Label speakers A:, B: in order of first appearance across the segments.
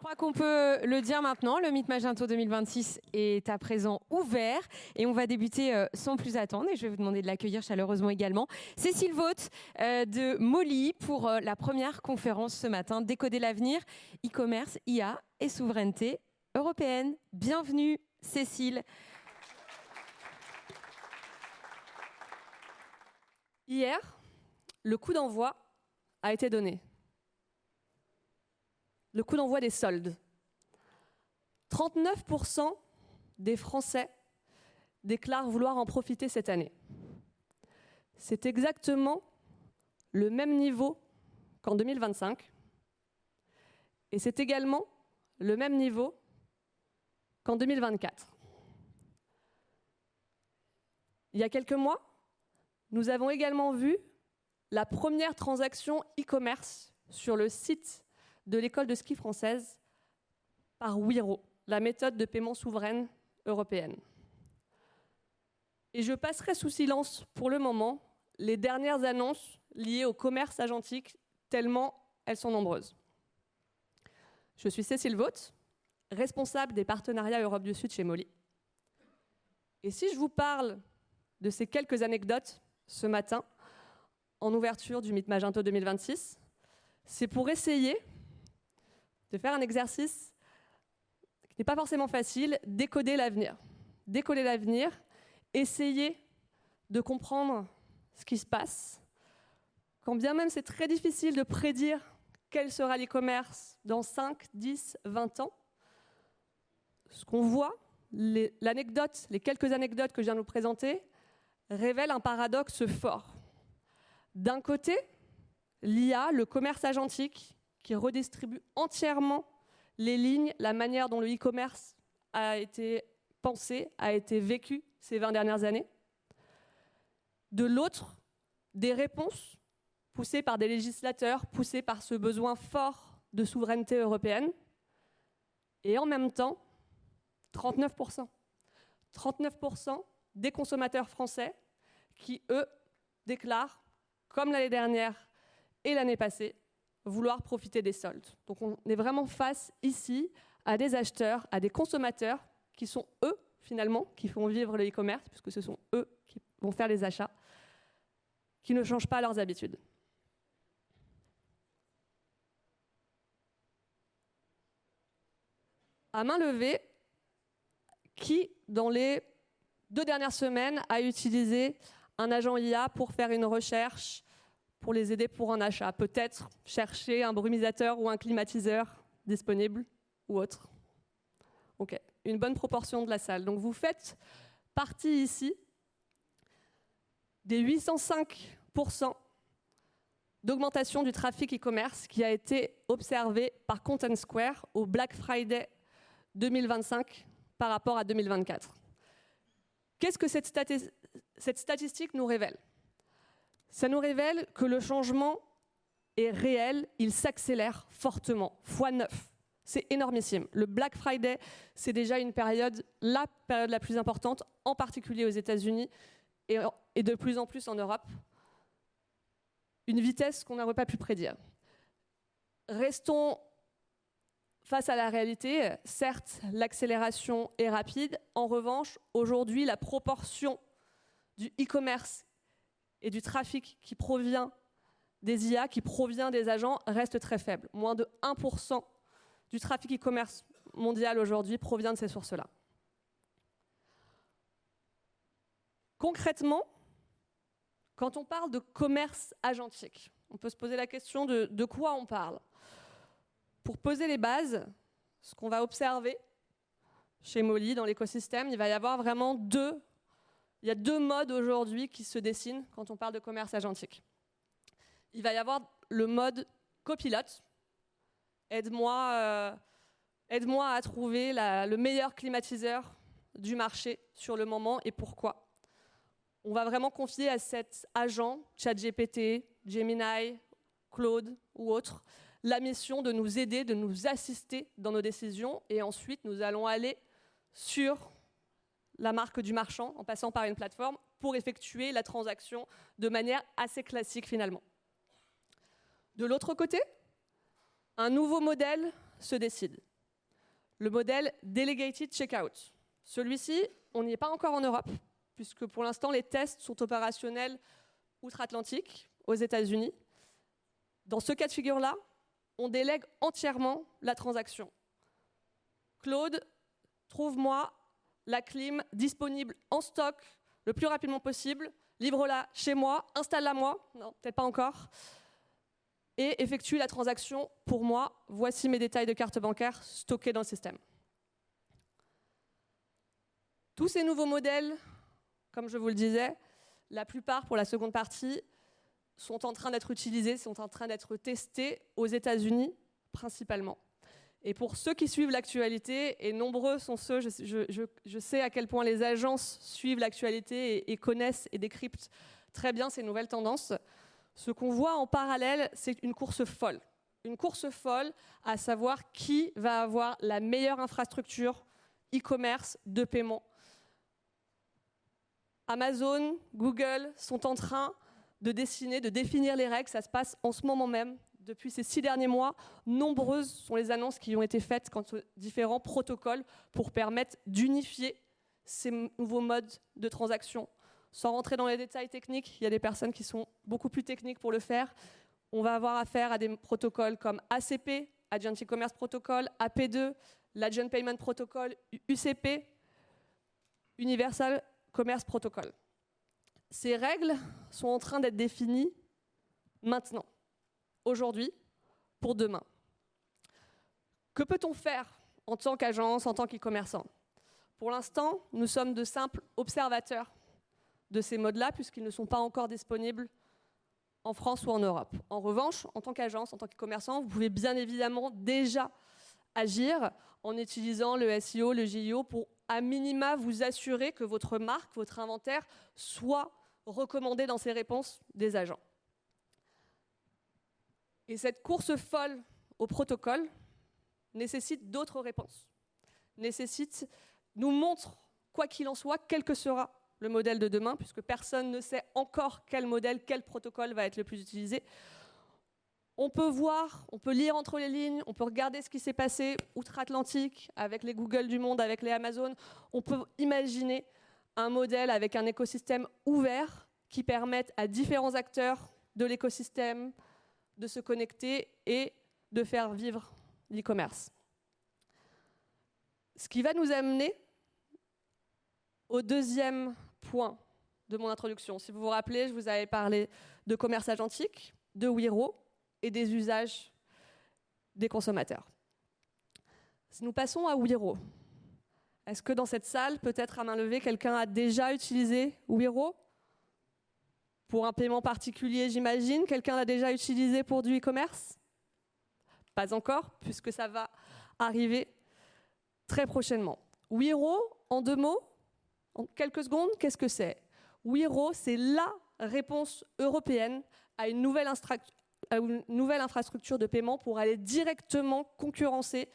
A: crois qu'on peut le dire maintenant, le Meet Magento 2026 est à présent ouvert et on va débuter sans plus attendre et je vais vous demander de l'accueillir chaleureusement également. Cécile Vaught de Molly pour la première conférence ce matin, Décoder l'avenir, e-commerce, IA et souveraineté européenne. Bienvenue Cécile.
B: Hier, le coup d'envoi a été donné. Le coup d'envoi des soldes. 39% des Français déclarent vouloir en profiter cette année. C'est exactement le même niveau qu'en 2025. Et c'est également le même niveau qu'en 2024. Il y a quelques mois, nous avons également vu la première transaction e-commerce sur le site de l'école de ski française par Wero, la méthode de paiement souveraine européenne. Et je passerai sous silence pour le moment les dernières annonces liées au commerce agentique, tellement elles sont nombreuses. Je suis Cécile Vaught, responsable des partenariats Europe du Sud chez Molly. Et si je vous parle de ces quelques anecdotes ce matin, en ouverture du Meet Magento 2026, c'est pour essayer de faire un exercice qui n'est pas forcément facile, décoder l'avenir. Décoder l'avenir, essayer de comprendre ce qui se passe, quand bien même c'est très difficile de prédire quel sera l'e-commerce dans 5, 10, 20 ans. Ce qu'on voit, les quelques anecdotes que je viens de vous présenter, révèlent un paradoxe fort. D'un côté, l'IA, le commerce agentique, qui redistribue entièrement les lignes, la manière dont le e-commerce a été pensé, a été vécu ces 20 dernières années. De l'autre, des réponses poussées par des législateurs, poussées par ce besoin fort de souveraineté européenne. Et en même temps, 39%. 39% des consommateurs français qui, eux, déclarent, comme l'année dernière et l'année passée, vouloir profiter des soldes. Donc on est vraiment face ici à des acheteurs, à des consommateurs qui sont eux, finalement, qui font vivre le e-commerce, puisque ce sont eux qui vont faire les achats, qui ne changent pas leurs habitudes. À main levée, qui, dans les 2 dernières semaines, a utilisé un agent IA pour faire une recherche, pour les aider pour un achat? Peut-être chercher un brumisateur ou un climatiseur disponible ou autre. Ok, une bonne proportion de la salle. Donc vous faites partie ici des 805% d'augmentation du trafic e-commerce qui a été observé par Content Square au Black Friday 2025 par rapport à 2024. Qu'est-ce que cette statistique nous révèle? Ça nous révèle que le changement est réel, il s'accélère fortement, x9. C'est énormissime. Le Black Friday, c'est déjà la période la plus importante, en particulier aux États-Unis et de plus en plus en Europe. Une vitesse qu'on n'aurait pas pu prédire. Restons face à la réalité. Certes, l'accélération est rapide. En revanche, aujourd'hui, la proportion du e-commerce et du trafic qui provient des IA, qui provient des agents, reste très faible. Moins de 1% du trafic e-commerce mondial aujourd'hui provient de ces sources-là. Concrètement, quand on parle de commerce agentique, on peut se poser la question de quoi on parle. Pour poser les bases, ce qu'on va observer chez Molly dans l'écosystème, il va y avoir vraiment deux modes aujourd'hui qui se dessinent quand on parle de commerce agentique. Il va y avoir le mode copilote. Aide-moi à trouver le meilleur climatiseur du marché sur le moment et pourquoi. On va vraiment confier à cet agent, ChatGPT, Gemini, Claude ou autre, la mission de nous aider, de nous assister dans nos décisions. Et ensuite, nous allons aller sur la marque du marchand en passant par une plateforme pour effectuer la transaction de manière assez classique finalement. De l'autre côté, un nouveau modèle se décide. le modèle Delegated Checkout. Celui-ci, on n'y est pas encore en Europe, puisque pour l'instant, les tests sont opérationnels outre-Atlantique, aux États-Unis. Dans ce cas de figure-là, on délègue entièrement la transaction. Claude, trouve-moi la clim disponible en stock le plus rapidement possible, livre-la chez moi, installe-la moi, non, peut-être pas encore, et effectue la transaction pour moi. Voici mes détails de carte bancaire stockés dans le système. Tous ces nouveaux modèles, comme je vous le disais, la plupart, pour la seconde partie, sont en train d'être utilisés, sont en train d'être testés aux États-Unis principalement. Et pour ceux qui suivent l'actualité, et nombreux sont ceux, je sais à quel point les agences suivent l'actualité et connaissent et décryptent très bien ces nouvelles tendances, ce qu'on voit en parallèle, c'est une course folle. Une course folle à savoir qui va avoir la meilleure infrastructure e-commerce de paiement. Amazon, Google sont en train de définir les règles. Ça se passe en ce moment même. Depuis ces 6 derniers mois, nombreuses sont les annonces qui ont été faites quant aux différents protocoles pour permettre d'unifier ces nouveaux modes de transaction. Sans rentrer dans les détails techniques, il y a des personnes qui sont beaucoup plus techniques pour le faire. On va avoir affaire à des protocoles comme ACP, Agent E-Commerce Protocol, AP2, l'Agent Payment Protocol, UCP, Universal Commerce Protocol. Ces règles sont en train d'être définies maintenant, aujourd'hui, pour demain. Que peut-on faire en tant qu'agence, en tant qu'e-commerçant? Pour l'instant, nous sommes de simples observateurs de ces modes-là, puisqu'ils ne sont pas encore disponibles en France ou en Europe. En revanche, en tant qu'agence, en tant qu'e-commerçant, vous pouvez bien évidemment déjà agir en utilisant le SEO, le GEO, pour à minima vous assurer que votre marque, votre inventaire soit recommandé dans ces réponses des agents. Et cette course folle au protocole nécessite d'autres réponses, nous montre, quoi qu'il en soit, quel que sera le modèle de demain, puisque personne ne sait encore quel modèle, quel protocole va être le plus utilisé. On peut voir, on peut lire entre les lignes, on peut regarder ce qui s'est passé outre-Atlantique avec les Google du monde, avec les Amazon. On peut imaginer un modèle avec un écosystème ouvert qui permette à différents acteurs de l'écosystème de se connecter et de faire vivre l'e-commerce. Ce qui va nous amener au deuxième point de mon introduction. Si vous vous rappelez, je vous avais parlé de commerce agentique, de Wero et des usages des consommateurs. Si nous passons à Wero, est-ce que dans cette salle, peut-être à main levée, quelqu'un a déjà utilisé Wero? Pour un paiement particulier, j'imagine. Quelqu'un l'a déjà utilisé pour du e-commerce? Pas encore, puisque ça va arriver très prochainement. Wero, en 2 mots, en quelques secondes, qu'est-ce que c'est? Wero, c'est la réponse européenne à une nouvelle infrastructure de paiement pour aller directement concurrencer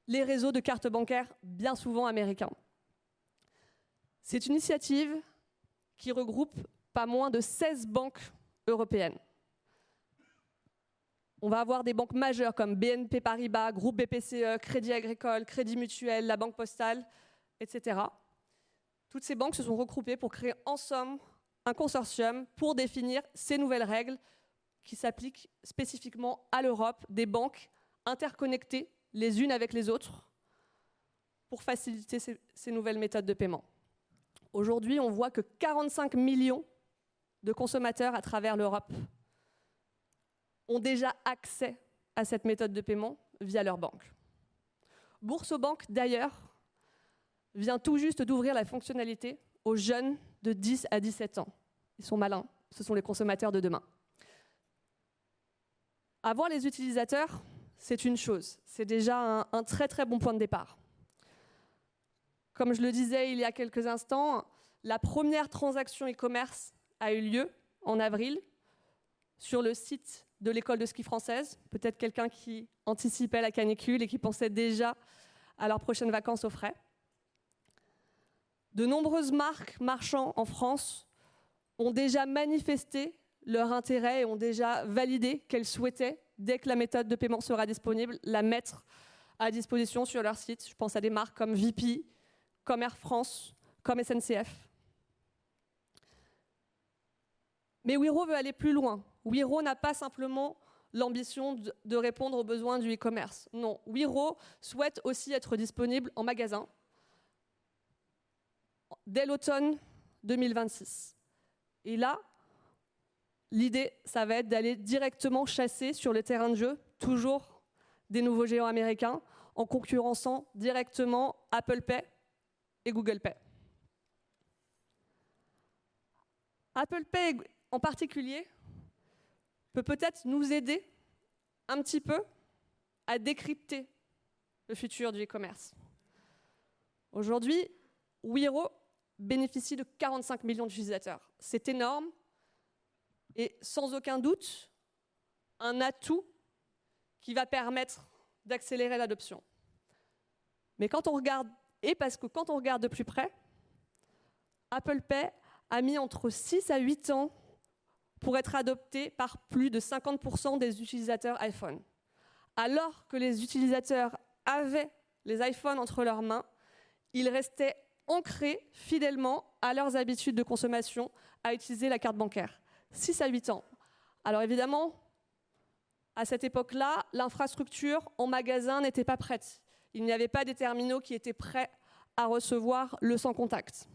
B: les réseaux de cartes bancaires bien souvent américains. C'est une initiative qui regroupe pas moins de 16 banques européennes. On va avoir des banques majeures comme BNP Paribas, Groupe BPCE, Crédit Agricole, Crédit Mutuel, la Banque Postale, etc. Toutes ces banques se sont regroupées pour créer ensemble un consortium pour définir ces nouvelles règles qui s'appliquent spécifiquement à l'Europe, des banques interconnectées les unes avec les autres pour faciliter ces nouvelles méthodes de paiement. Aujourd'hui, on voit que 45 millions de consommateurs à travers l'Europe ont déjà accès à cette méthode de paiement via leur banque. Boursobank, d'ailleurs, vient tout juste d'ouvrir la fonctionnalité aux jeunes de 10 à 17 ans. Ils sont malins, ce sont les consommateurs de demain. Avoir les utilisateurs, c'est une chose, c'est déjà un très très bon point de départ. Comme je le disais il y a quelques instants, la première transaction e-commerce a eu lieu en avril sur le site de l'école de ski française. Peut-être quelqu'un qui anticipait la canicule et qui pensait déjà à leurs prochaines vacances au frais. De nombreuses marques marchands en France ont déjà manifesté leur intérêt et ont déjà validé qu'elles souhaitaient, dès que la méthode de paiement sera disponible, la mettre à disposition sur leur site. Je pense à des marques comme VP, comme Air France, comme SNCF. Mais Wero veut aller plus loin. Wero n'a pas simplement l'ambition de répondre aux besoins du e-commerce. Non, Wero souhaite aussi être disponible en magasin dès l'automne 2026. Et là, l'idée, ça va être d'aller directement chasser sur le terrain de jeu, toujours des nouveaux géants américains, en concurrençant directement Apple Pay et Google Pay. Apple Pay en particulier peut peut-être nous aider un petit peu à décrypter le futur du e-commerce. Aujourd'hui, Wero bénéficie de 45 millions d'utilisateurs. C'est énorme et sans aucun doute un atout qui va permettre d'accélérer l'adoption. Mais quand on regarde, et parce que quand on regarde de plus près, Apple Pay a mis entre 6 à 8 ans pour être adopté par plus de 50% des utilisateurs iPhone. Alors que les utilisateurs avaient les iPhones entre leurs mains, ils restaient ancrés fidèlement à leurs habitudes de consommation, à utiliser la carte bancaire. 6 à 8 ans. Alors évidemment, à cette époque-là, l'infrastructure en magasin n'était pas prête. Il n'y avait pas des terminaux qui étaient prêts à recevoir le sans contact.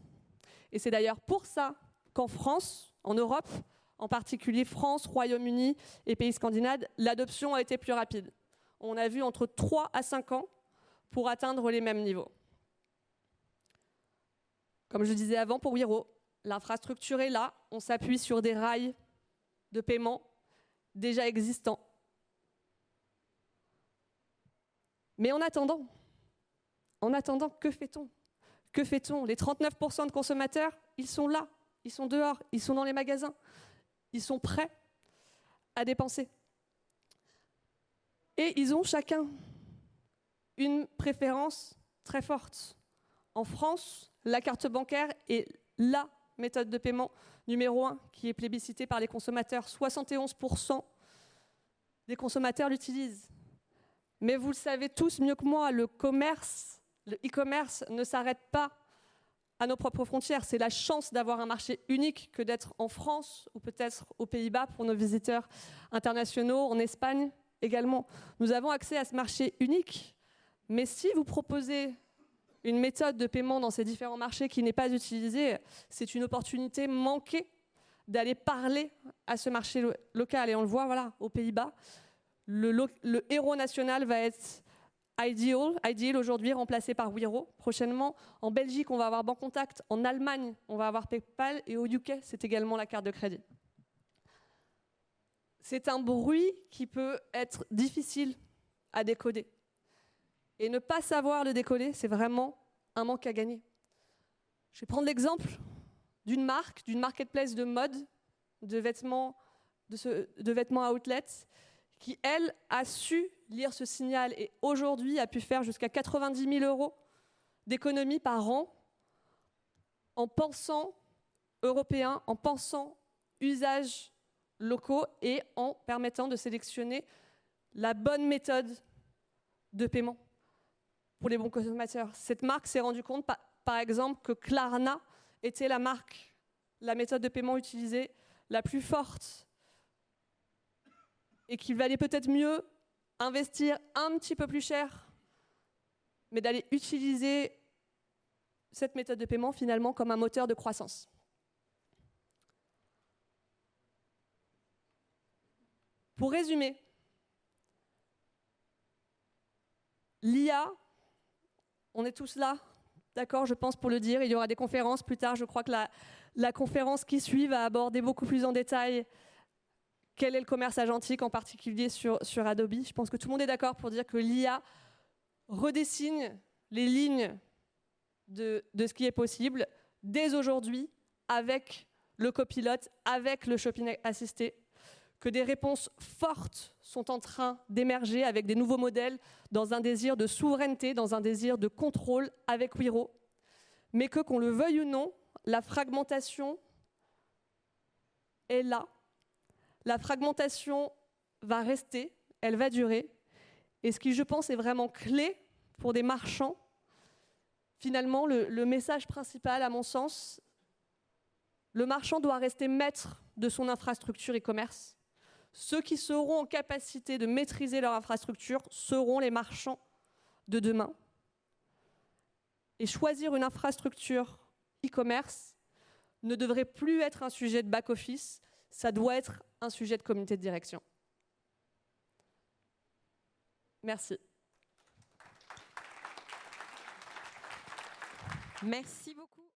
B: Et c'est d'ailleurs pour ça qu'en France, en Europe, en particulier France, Royaume-Uni et pays scandinaves, l'adoption a été plus rapide. On a vu entre 3 à 5 ans pour atteindre les mêmes niveaux. Comme je disais avant pour Wero, l'infrastructure est là, on s'appuie sur des rails de paiement déjà existants. Mais en attendant, que fait-on ? Que fait-on ? Les 39% de consommateurs, ils sont là, ils sont dehors, ils sont dans les magasins, ils sont prêts à dépenser. Et ils ont chacun une préférence très forte. En France, la carte bancaire est la méthode de paiement numéro 1 qui est plébiscitée par les consommateurs. 71% des consommateurs l'utilisent. Mais vous le savez tous mieux que moi, le e-commerce ne s'arrête pas à nos propres frontières. C'est la chance d'avoir un marché unique que d'être en France ou peut-être aux Pays-Bas pour nos visiteurs internationaux, en Espagne également. Nous avons accès à ce marché unique, mais si vous proposez une méthode de paiement dans ces différents marchés qui n'est pas utilisée, c'est une opportunité manquée d'aller parler à ce marché local. Et on le voit, voilà, aux Pays-Bas, le héros national va être Ideal aujourd'hui remplacé par Wero prochainement. En Belgique, on va avoir Bancontact. En Allemagne, on va avoir PayPal. Et au UK, c'est également la carte de crédit. C'est un bruit qui peut être difficile à décoder. Et ne pas savoir le décoder, c'est vraiment un manque à gagner. Je vais prendre l'exemple d'une marketplace de mode, de vêtements outlet, qui, elle, a su lire ce signal et aujourd'hui a pu faire jusqu'à 90 000 € d'économie par an en pensant européen, en pensant usages locaux et en permettant de sélectionner la bonne méthode de paiement pour les bons consommateurs. Cette marque s'est rendue compte, par exemple, que Klarna était la méthode de paiement utilisée la plus forte et qu'il valait peut-être mieux investir un petit peu plus cher, mais d'aller utiliser cette méthode de paiement finalement comme un moteur de croissance. Pour résumer, l'IA, on est tous là, d'accord, je pense pour le dire, il y aura des conférences plus tard, je crois que la conférence qui suit va aborder beaucoup plus en détail quel est le commerce agentique, en particulier sur Adobe. Je pense que tout le monde est d'accord pour dire que l'IA redessine les lignes de ce qui est possible dès aujourd'hui avec le copilote, avec le shopping assisté, que des réponses fortes sont en train d'émerger avec des nouveaux modèles dans un désir de souveraineté, dans un désir de contrôle avec Wero, mais que, qu'on le veuille ou non, la fragmentation est là. La fragmentation va rester, elle va durer, Et ce qui, je pense, est vraiment clé pour des marchands, finalement, le message principal, à mon sens, le marchand doit rester maître de son infrastructure e-commerce. Ceux qui seront en capacité de maîtriser leur infrastructure seront les marchands de demain. Et choisir une infrastructure e-commerce ne devrait plus être un sujet de back-office, ça doit être un sujet de comité de direction. Merci.
A: Merci beaucoup.